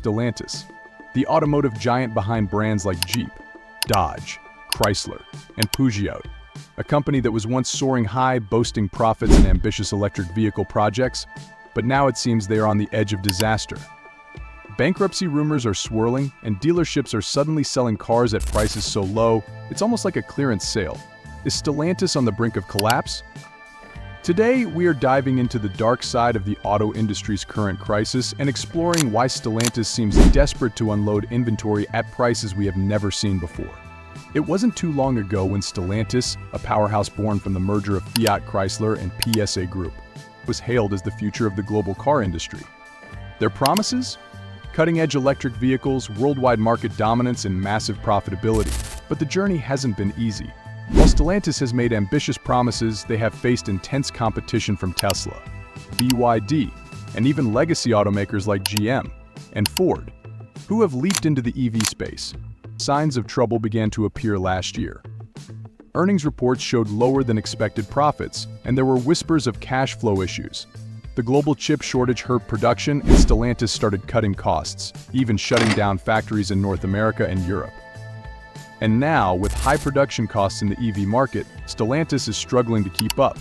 Stellantis, the automotive giant behind brands like Jeep, Dodge, Chrysler, and Peugeot, a company that was once soaring high, boasting profits and ambitious electric vehicle projects, but now it seems they are on the edge of disaster. Bankruptcy rumors are swirling, and dealerships are suddenly selling cars at prices so low, it's almost like a clearance sale. Is Stellantis on the brink of collapse? Today, we are diving into the dark side of the auto industry's current crisis and exploring why Stellantis seems desperate to unload inventory at prices we have never seen before. It wasn't too long ago when Stellantis, a powerhouse born from the merger of Fiat Chrysler and PSA Group, was hailed as the future of the global car industry. Their promises? Cutting-edge electric vehicles, worldwide market dominance, and massive profitability. But the journey hasn't been easy. While Stellantis has made ambitious promises, they have faced intense competition from Tesla, BYD, and even legacy automakers like GM and Ford, who have leaped into the EV space. Signs of trouble began to appear last year. Earnings reports showed lower than expected profits, and there were whispers of cash flow issues. The global chip shortage hurt production, and Stellantis started cutting costs, even shutting down factories in North America and Europe. And now, with high production costs in the EV market, Stellantis is struggling to keep up.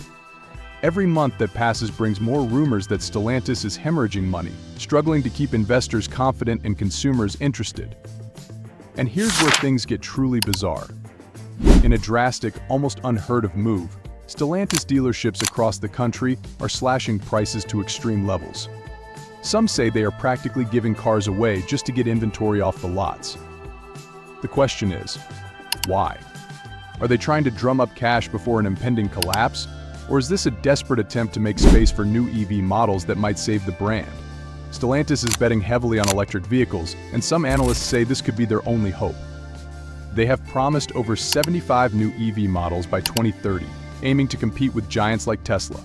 Every month that passes brings more rumors that Stellantis is hemorrhaging money, struggling to keep investors confident and consumers interested. And here's where things get truly bizarre. In a drastic, almost unheard-of move, Stellantis dealerships across the country are slashing prices to extreme levels. Some say they are practically giving cars away just to get inventory off the lots. The question is, why? Are they trying to drum up cash before an impending collapse? Or is this a desperate attempt to make space for new EV models that might save the brand? Stellantis is betting heavily on electric vehicles, and some analysts say this could be their only hope. They have promised over 75 new EV models by 2030, aiming to compete with giants like Tesla.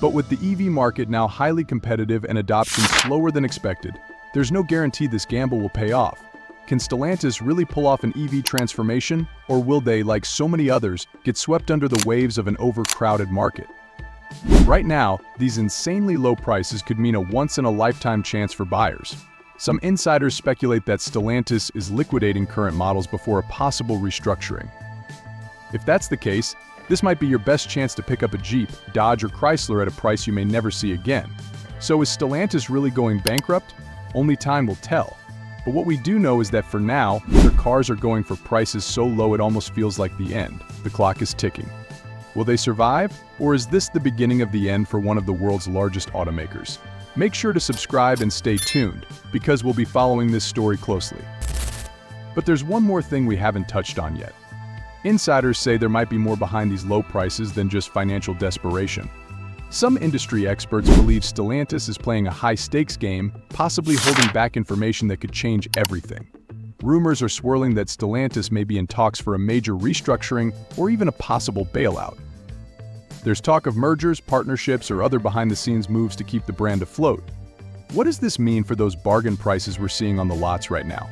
But with the EV market now highly competitive and adoption slower than expected, there's no guarantee this gamble will pay off. Can Stellantis really pull off an EV transformation, or will they, like so many others, get swept under the waves of an overcrowded market? Right now, these insanely low prices could mean a once-in-a-lifetime chance for buyers. Some insiders speculate that Stellantis is liquidating current models before a possible restructuring. If that's the case, this might be your best chance to pick up a Jeep, Dodge, or Chrysler at a price you may never see again. So is Stellantis really going bankrupt? Only time will tell. But what we do know is that for now, their cars are going for prices so low it almost feels like the end. The clock is ticking. Will they survive? Or is this the beginning of the end for one of the world's largest automakers? Make sure to subscribe and stay tuned, because we'll be following this story closely. But there's one more thing we haven't touched on yet. Insiders say there might be more behind these low prices than just financial desperation. Some industry experts believe Stellantis is playing a high-stakes game, possibly holding back information that could change everything. Rumors are swirling that Stellantis may be in talks for a major restructuring or even a possible bailout. There's talk of mergers, partnerships, or other behind-the-scenes moves to keep the brand afloat. What does this mean for those bargain prices we're seeing on the lots right now?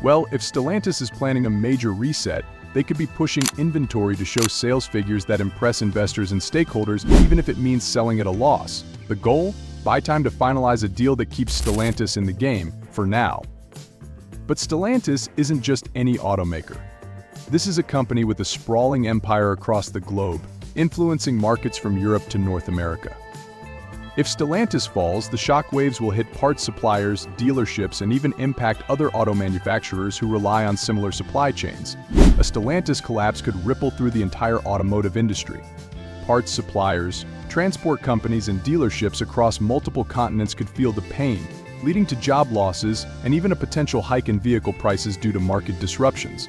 Well, if Stellantis is planning a major reset, they could be pushing inventory to show sales figures that impress investors and stakeholders, even if it means selling at a loss. The goal? Buy time to finalize a deal that keeps Stellantis in the game, for now. But Stellantis isn't just any automaker. This is a company with a sprawling empire across the globe, influencing markets from Europe to North America. If Stellantis falls, the shockwaves will hit parts suppliers, dealerships, and even impact other auto manufacturers who rely on similar supply chains. A Stellantis collapse could ripple through the entire automotive industry. Parts suppliers, transport companies, and dealerships across multiple continents could feel the pain, leading to job losses and even a potential hike in vehicle prices due to market disruptions.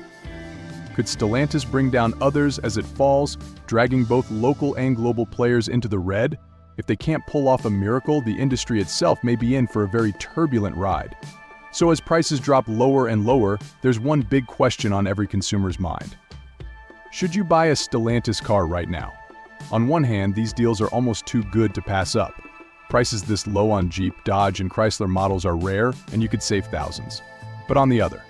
Could Stellantis bring down others as it falls, dragging both local and global players into the red? If they can't pull off a miracle, the industry itself may be in for a very turbulent ride. So as prices drop lower and lower, there's one big question on every consumer's mind. Should you buy a Stellantis car right now? On one hand, these deals are almost too good to pass up. Prices this low on Jeep, Dodge, and Chrysler models are rare, and you could save thousands. But on the other,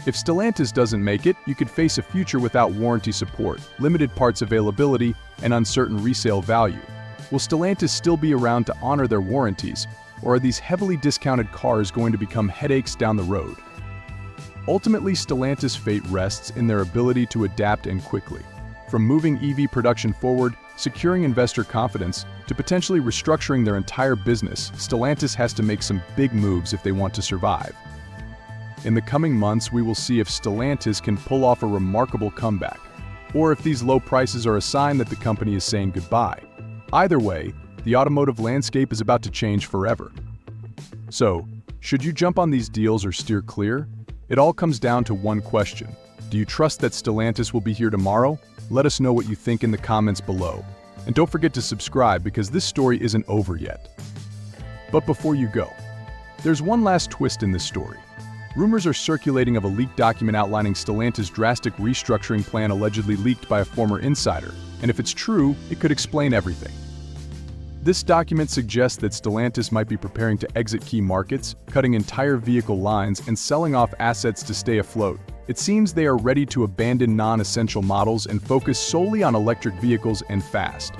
if Stellantis doesn't make it, you could face a future without warranty support, limited parts availability, and uncertain resale value. Will Stellantis still be around to honor their warranties, or are these heavily discounted cars going to become headaches down the road? Ultimately, Stellantis' fate rests in their ability to adapt and quickly. From moving EV production forward, securing investor confidence, to potentially restructuring their entire business, Stellantis has to make some big moves if they want to survive. In the coming months, we will see if Stellantis can pull off a remarkable comeback, or if these low prices are a sign that the company is saying goodbye. Either way, the automotive landscape is about to change forever. So, should you jump on these deals or steer clear? It all comes down to one question. Do you trust that Stellantis will be here tomorrow? Let us know what you think in the comments below. And don't forget to subscribe because this story isn't over yet. But before you go, there's one last twist in this story. Rumors are circulating of a leaked document outlining Stellantis' drastic restructuring plan allegedly leaked by a former insider, and if it's true, it could explain everything. This document suggests that Stellantis might be preparing to exit key markets, cutting entire vehicle lines, and selling off assets to stay afloat. It seems they are ready to abandon non-essential models and focus solely on electric vehicles and fast.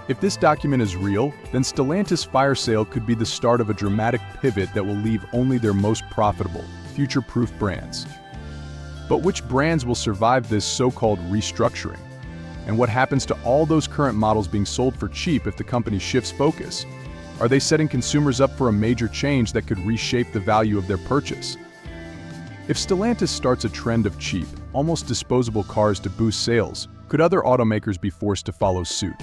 If this document is real, then Stellantis' fire sale could be the start of a dramatic pivot that will leave only their most profitable, future-proof brands. But which brands will survive this so-called restructuring? And what happens to all those current models being sold for cheap if the company shifts focus? Are they setting consumers up for a major change that could reshape the value of their purchase? If Stellantis starts a trend of cheap, almost disposable cars to boost sales, could other automakers be forced to follow suit?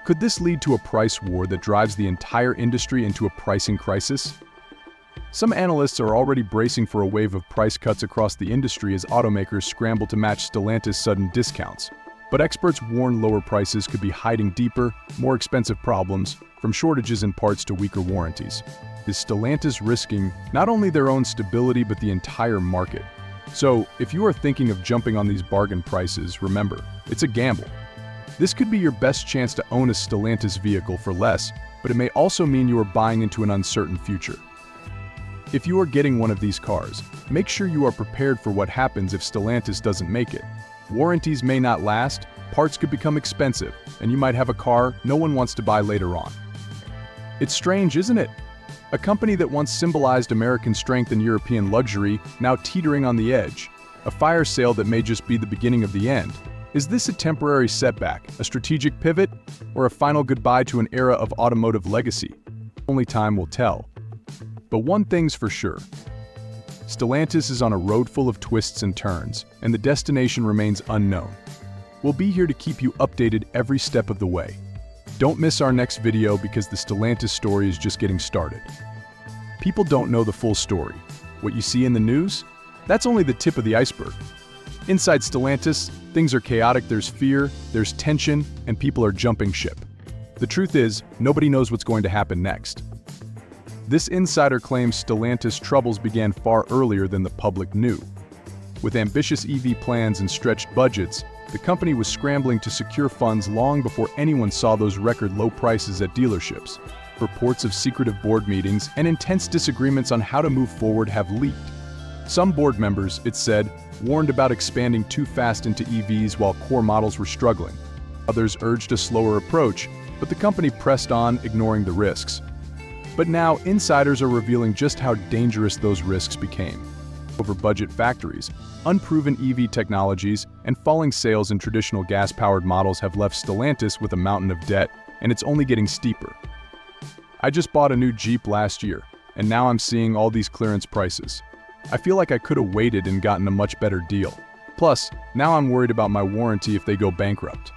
Could this lead to a price war that drives the entire industry into a pricing crisis? Some analysts are already bracing for a wave of price cuts across the industry as automakers scramble to match Stellantis' sudden discounts. But experts warn lower prices could be hiding deeper, more expensive problems, from shortages in parts to weaker warranties. Is Stellantis risking not only their own stability but the entire market? So, if you are thinking of jumping on these bargain prices, remember, it's a gamble. This could be your best chance to own a Stellantis vehicle for less, but it may also mean you are buying into an uncertain future. If you are getting one of these cars, make sure you are prepared for what happens if Stellantis doesn't make it. Warranties may not last, parts could become expensive, and you might have a car no one wants to buy later on. It's strange, isn't it? A company that once symbolized American strength and European luxury, now teetering on the edge. A fire sale that may just be the beginning of the end. Is this a temporary setback, a strategic pivot, or a final goodbye to an era of automotive legacy? Only time will tell. But one thing's for sure. Stellantis is on a road full of twists and turns, and the destination remains unknown. We'll be here to keep you updated every step of the way. Don't miss our next video because the Stellantis story is just getting started. People don't know the full story. What you see in the news? That's only the tip of the iceberg. Inside Stellantis, things are chaotic, there's fear, there's tension, and people are jumping ship. The truth is, nobody knows what's going to happen next. This insider claims Stellantis' troubles began far earlier than the public knew. With ambitious EV plans and stretched budgets, the company was scrambling to secure funds long before anyone saw those record low prices at dealerships. Reports of secretive board meetings and intense disagreements on how to move forward have leaked. Some board members, it said, warned about expanding too fast into EVs while core models were struggling. Others urged a slower approach, but the company pressed on, ignoring the risks. But now, insiders are revealing just how dangerous those risks became. Over-budget factories, unproven EV technologies, and falling sales in traditional gas-powered models have left Stellantis with a mountain of debt, and it's only getting steeper. I just bought a new Jeep last year, and now I'm seeing all these clearance prices. I feel like I could have waited and gotten a much better deal. Plus, now I'm worried about my warranty if they go bankrupt.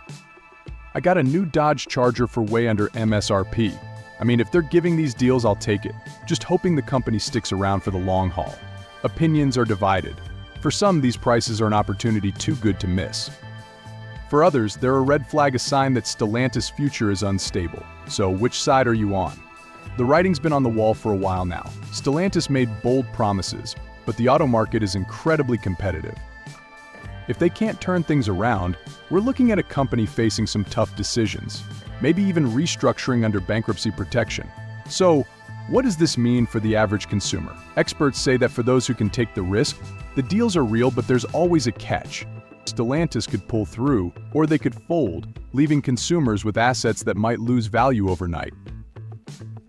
I got a new Dodge Charger for way under MSRP. I mean, if they're giving these deals, I'll take it, just hoping the company sticks around for the long haul. Opinions are divided. For some, these prices are an opportunity too good to miss. For others, they're a red flag, a sign that Stellantis' future is unstable. So, which side are you on? The writing's been on the wall for a while now. Stellantis made bold promises, but the auto market is incredibly competitive. If they can't turn things around, we're looking at a company facing some tough decisions, maybe even restructuring under bankruptcy protection. So, what does this mean for the average consumer? Experts say that for those who can take the risk, the deals are real, but there's always a catch. Stellantis could pull through, or they could fold, leaving consumers with assets that might lose value overnight.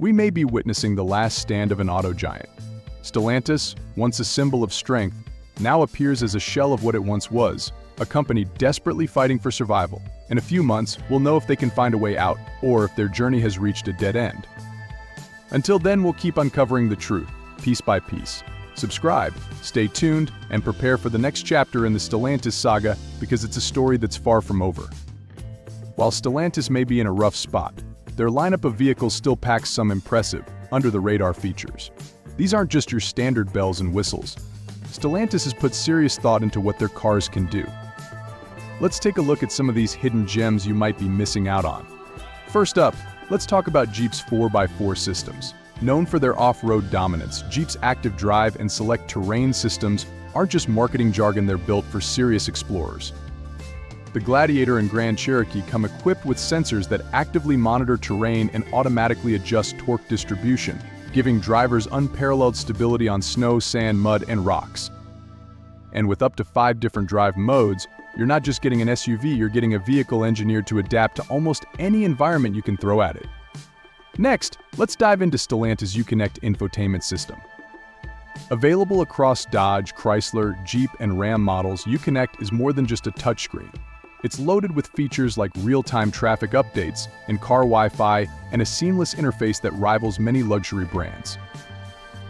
we may be witnessing the last stand of an auto giant. Stellantis, once a symbol of strength, now appears as a shell of what it once was, a company desperately fighting for survival. In a few months, we'll know if they can find a way out, or if their journey has reached a dead end. Until then, we'll keep uncovering the truth, piece by piece. Subscribe, stay tuned, and prepare for the next chapter in the Stellantis saga, because it's a story that's far from over. While Stellantis may be in a rough spot, their lineup of vehicles still packs some impressive, under-the-radar features. These aren't just your standard bells and whistles. Stellantis has put serious thought into what their cars can do. Let's take a look at some of these hidden gems you might be missing out on. First up, let's talk about Jeep's 4x4 systems. Known for their off-road dominance, Jeep's active drive and select terrain systems aren't just marketing jargon, they're built for serious explorers. The Gladiator and Grand Cherokee come equipped with sensors that actively monitor terrain and automatically adjust torque distribution, giving drivers unparalleled stability on snow, sand, mud, and rocks. And with up to 5 different drive modes, you're not just getting an SUV, you're getting a vehicle engineered to adapt to almost any environment you can throw at it. Next, let's dive into Stellantis Uconnect infotainment system. Available across Dodge, Chrysler, Jeep, and Ram models, Uconnect is more than just a touchscreen. It's loaded with features like real-time traffic updates, in-car Wi-Fi, and a seamless interface that rivals many luxury brands.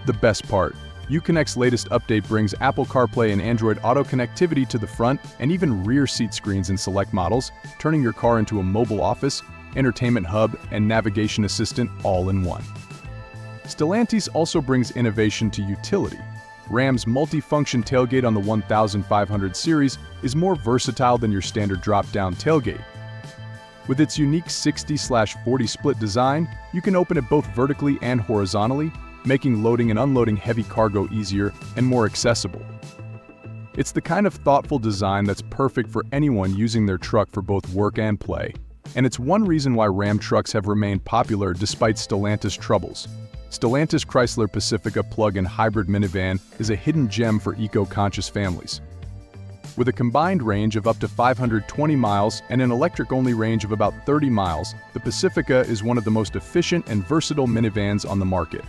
The best part, Uconnect's latest update brings Apple CarPlay and Android Auto connectivity to the front and even rear seat screens in select models, turning your car into a mobile office, entertainment hub, and navigation assistant all in one. Stellantis also brings innovation to utility. Ram's multi-function tailgate on the 1500 series is more versatile than your standard drop-down tailgate. With its unique 60/40 split design, you can open it both vertically and horizontally, making loading and unloading heavy cargo easier and more accessible. It's the kind of thoughtful design that's perfect for anyone using their truck for both work and play. And it's one reason why Ram trucks have remained popular despite Stellantis troubles. Stellantis Chrysler Pacifica plug-in hybrid minivan is a hidden gem for eco-conscious families. With a combined range of up to 520 miles and an electric-only range of about 30 miles, the Pacifica is one of the most efficient and versatile minivans on the market.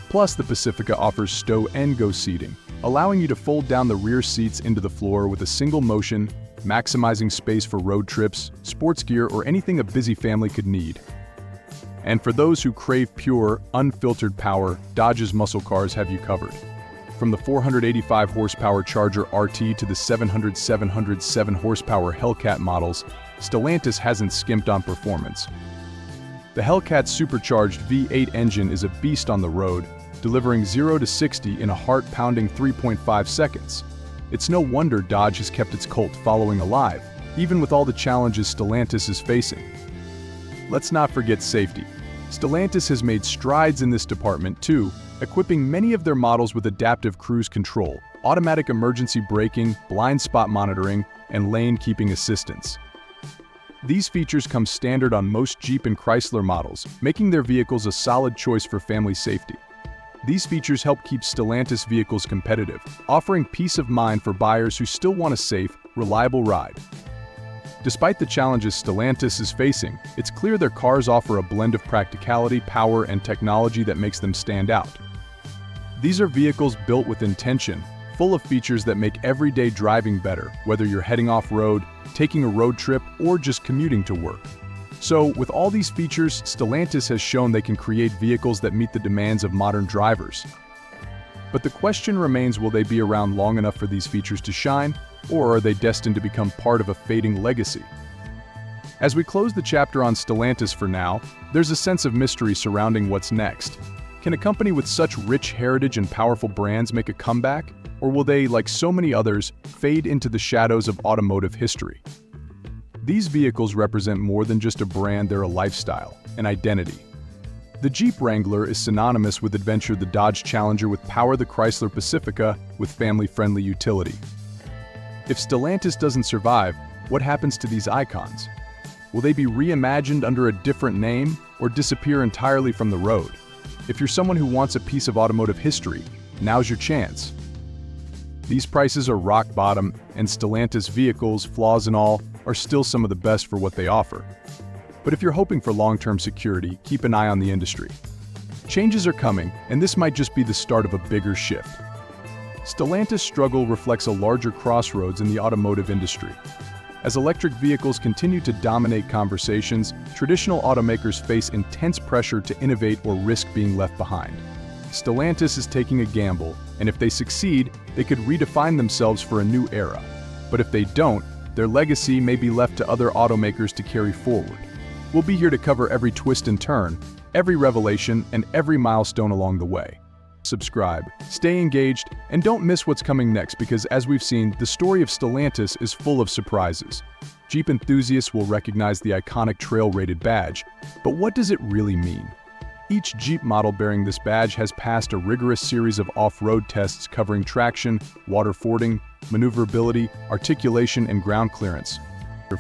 Plus, the Pacifica offers stow and go seating, allowing you to fold down the rear seats into the floor with a single motion, maximizing space for road trips, sports gear, or anything a busy family could need. And for those who crave pure, unfiltered power, Dodge's muscle cars have you covered. From the 485 horsepower Charger RT to the 707 horsepower Hellcat models, Stellantis hasn't skimped on performance. The Hellcat's supercharged V8 engine is a beast on the road, delivering 0 to 60 in a heart-pounding 3.5 seconds. It's no wonder Dodge has kept its cult following alive, even with all the challenges Stellantis is facing. Let's not forget safety. Stellantis has made strides in this department too, equipping many of their models with adaptive cruise control, automatic emergency braking, blind spot monitoring, and lane keeping assistance. These features come standard on most Jeep and Chrysler models, making their vehicles a solid choice for family safety. These features help keep Stellantis vehicles competitive, offering peace of mind for buyers who still want a safe, reliable ride. Despite the challenges Stellantis is facing, it's clear their cars offer a blend of practicality, power, and technology that makes them stand out. These are vehicles built with intention, full of features that make everyday driving better, whether you're heading off-road, taking a road trip, or just commuting to work. So, with all these features, Stellantis has shown they can create vehicles that meet the demands of modern drivers. But the question remains, will they be around long enough for these features to shine, or are they destined to become part of a fading legacy? As we close the chapter on Stellantis for now, there's a sense of mystery surrounding what's next. Can a company with such rich heritage and powerful brands make a comeback, or will they, like so many others, fade into the shadows of automotive history? These vehicles represent more than just a brand, they're a lifestyle, an identity. The Jeep Wrangler is synonymous with adventure, the Dodge Challenger with power, the Chrysler Pacifica with family-friendly utility. If Stellantis doesn't survive, what happens to these icons? Will they be reimagined under a different name or disappear entirely from the road? If you're someone who wants a piece of automotive history, now's your chance. These prices are rock bottom, and Stellantis vehicles, flaws and all, are still some of the best for what they offer. But if you're hoping for long-term security, keep an eye on the industry. Changes are coming, and this might just be the start of a bigger shift. Stellantis' struggle reflects a larger crossroads in the automotive industry. As electric vehicles continue to dominate conversations, traditional automakers face intense pressure to innovate or risk being left behind. Stellantis is taking a gamble, and if they succeed, they could redefine themselves for a new era. But if they don't, their legacy may be left to other automakers to carry forward. We'll be here to cover every twist and turn, every revelation, and every milestone along the way. Subscribe, stay engaged, and don't miss what's coming next because, as we've seen, the story of Stellantis is full of surprises. Jeep enthusiasts will recognize the iconic trail-rated badge, but what does it really mean? Each Jeep model bearing this badge has passed a rigorous series of off-road tests covering traction, water fording, maneuverability, articulation, and ground clearance.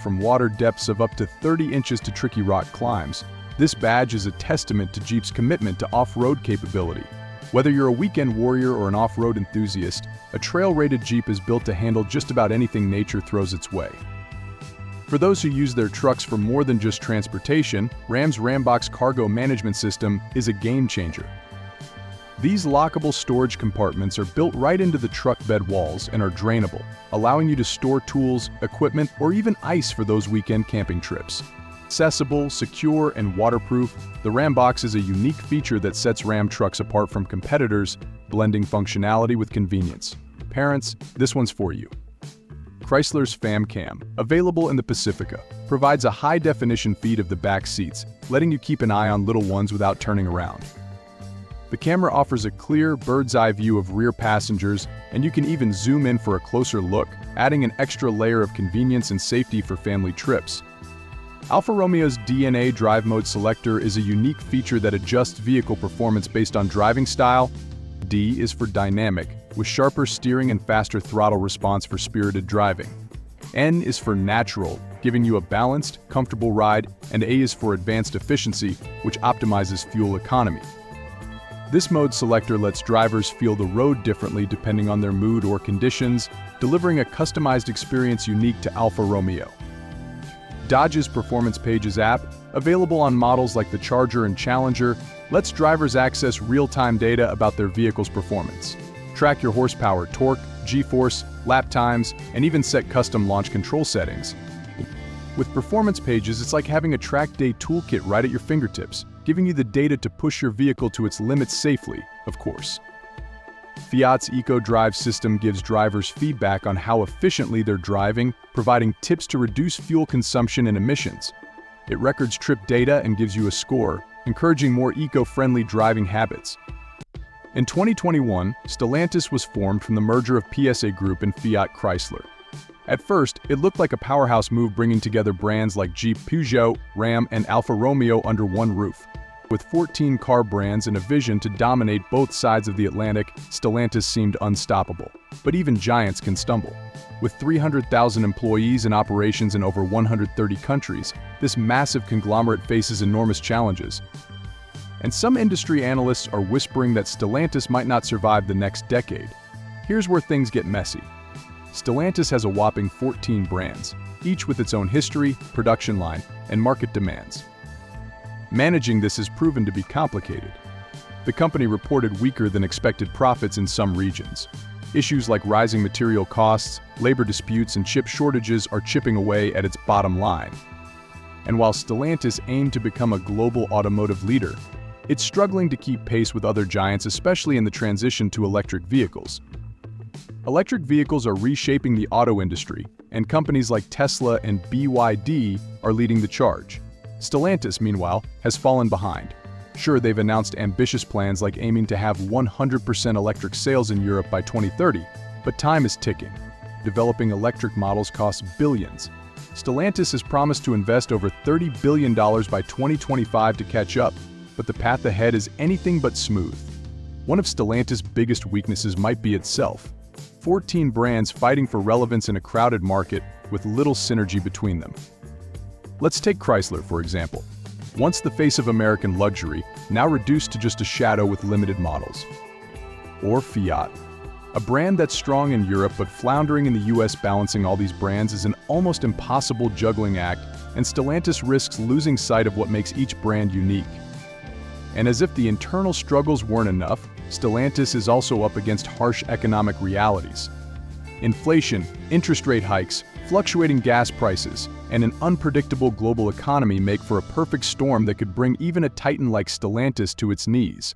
From water depths of up to 30 inches to tricky rock climbs, this badge is a testament to Jeep's commitment to off-road capability. Whether you're a weekend warrior or an off-road enthusiast, a trail-rated Jeep is built to handle just about anything nature throws its way. For those who use their trucks for more than just transportation, Ram's Rambox cargo management system is a game-changer. These lockable storage compartments are built right into the truck bed walls and are drainable, allowing you to store tools, equipment, or even ice for those weekend camping trips. Accessible, secure, and waterproof, the Rambox is a unique feature that sets Ram trucks apart from competitors, blending functionality with convenience. Parents, this one's for you. Chrysler's FamCam, available in the Pacifica, provides a high-definition feed of the back seats, letting you keep an eye on little ones without turning around. The camera offers a clear, bird's-eye view of rear passengers, and you can even zoom in for a closer look, adding an extra layer of convenience and safety for family trips. Alfa Romeo's DNA Drive Mode Selector is a unique feature that adjusts vehicle performance based on driving style. D is for dynamic, with sharper steering and faster throttle response for spirited driving. N is for natural, giving you a balanced, comfortable ride, and A is for advanced efficiency, which optimizes fuel economy. This mode selector lets drivers feel the road differently depending on their mood or conditions, delivering a customized experience unique to Alfa Romeo. Dodge's Performance Pages app, available on models like the Charger and Challenger, lets drivers access real-time data about their vehicle's performance. Track your horsepower, torque, G-force, lap times, and even set custom launch control settings. With Performance Pages, it's like having a track day toolkit right at your fingertips, giving you the data to push your vehicle to its limits safely, of course. Fiat's Eco-Drive system gives drivers feedback on how efficiently they're driving, providing tips to reduce fuel consumption and emissions. It records trip data and gives you a score, encouraging more eco-friendly driving habits. In 2021, Stellantis was formed from the merger of PSA Group and Fiat Chrysler. At first, it looked like a powerhouse move bringing together brands like Jeep, Peugeot, Ram, and Alfa Romeo under one roof. With 14 car brands and a vision to dominate both sides of the Atlantic, Stellantis seemed unstoppable. But even giants can stumble. With 300,000 employees and operations in over 130 countries, this massive conglomerate faces enormous challenges. And some industry analysts are whispering that Stellantis might not survive the next decade. Here's where things get messy. Stellantis has a whopping 14 brands, each with its own history, production line, and market demands. Managing this has proven to be complicated. The company reported weaker than expected profits in some regions. Issues like rising material costs, labor disputes, and chip shortages are chipping away at its bottom line. And while Stellantis aimed to become a global automotive leader, it's struggling to keep pace with other giants, especially in the transition to electric vehicles. Electric vehicles are reshaping the auto industry, and companies like Tesla and BYD are leading the charge. Stellantis, meanwhile, has fallen behind. Sure, they've announced ambitious plans like aiming to have 100% electric sales in Europe by 2030, but time is ticking. Developing electric models costs billions. Stellantis has promised to invest over $30 billion by 2025 to catch up, but the path ahead is anything but smooth. One of Stellantis' biggest weaknesses might be itself. 14 brands fighting for relevance in a crowded market with little synergy between them. Let's take Chrysler, for example. Once the face of American luxury, now reduced to just a shadow with limited models. Or Fiat, a brand that's strong in Europe but floundering in the US. Balancing all these brands is an almost impossible juggling act, and Stellantis risks losing sight of what makes each brand unique. And as if the internal struggles weren't enough, Stellantis is also up against harsh economic realities. Inflation, interest rate hikes, fluctuating gas prices, and an unpredictable global economy make for a perfect storm that could bring even a titan like Stellantis to its knees.